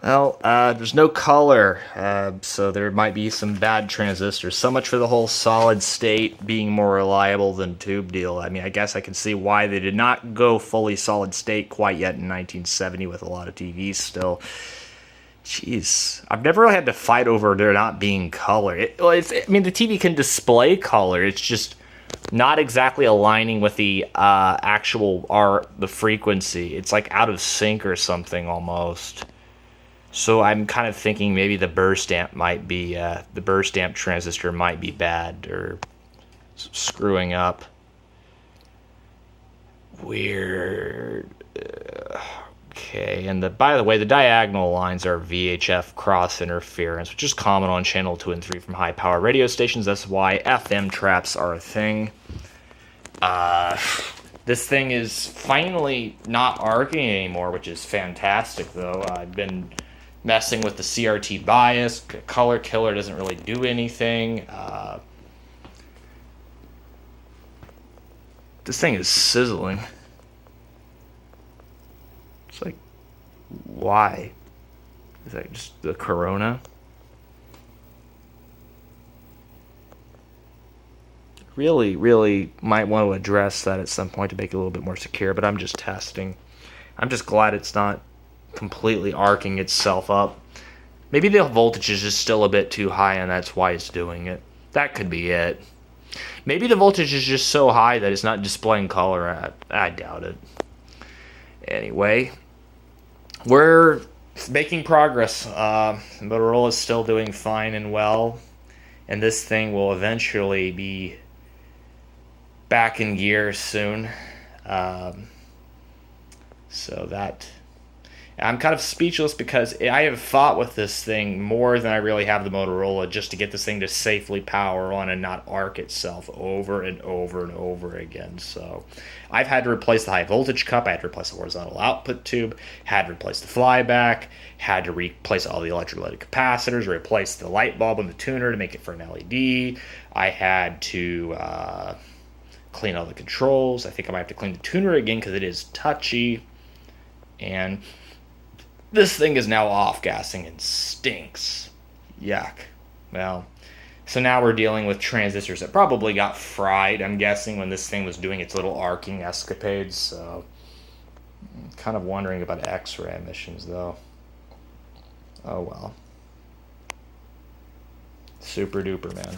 Well, there's no color, so there might be some bad transistors. So much for the whole solid state being more reliable than tube deal. I mean, I guess I can see why they did not go fully solid state quite yet in 1970 with a lot of TVs still. Jeez, I've never really had to fight over there not being color. I mean, the TV can display color. It's just not exactly aligning with the the frequency. It's like out of sync or something almost. So I'm kind of thinking maybe the burst amp might be the burst amp transistor might be bad or screwing up. Weird. Okay, and by the way, the diagonal lines are VHF cross interference, which is common on channel 2 and 3 from high power radio stations. That's why FM traps are a thing. This thing is finally not arcing anymore, which is fantastic, though. I've been messing with the CRT bias. Color killer doesn't really do anything. This thing is sizzling. It's like, why? Is that just the corona? Really might want to address that at some point to make it a little bit more secure, but I'm just testing. I'm just glad it's not completely arcing itself up. Maybe the voltage is just still a bit too high and that's why it's doing it. That could be it. Maybe the voltage is just so high that it's not displaying color. I doubt it. Anyway, we're making progress. Motorola is still doing fine and well, and this thing will eventually be back in gear soon. So that I'm kind of speechless because I have fought with this thing more than I really have the Motorola just to get this thing to safely power on and not arc itself over and over and over again. So I've had to replace the high voltage cup, I had to replace the horizontal output tube, had to replace the flyback, had to replace all the electrolytic capacitors, replace the light bulb in the tuner to make it for an LED. I had to clean all the controls. I think I might have to clean the tuner again because it is touchy. And this thing is now off-gassing and stinks. Yuck. Well, so now we're dealing with transistors that probably got fried, I'm guessing, when this thing was doing its little arcing escapades. So I'm kind of wondering about X-ray emissions, though. Oh, well. Super duper, man.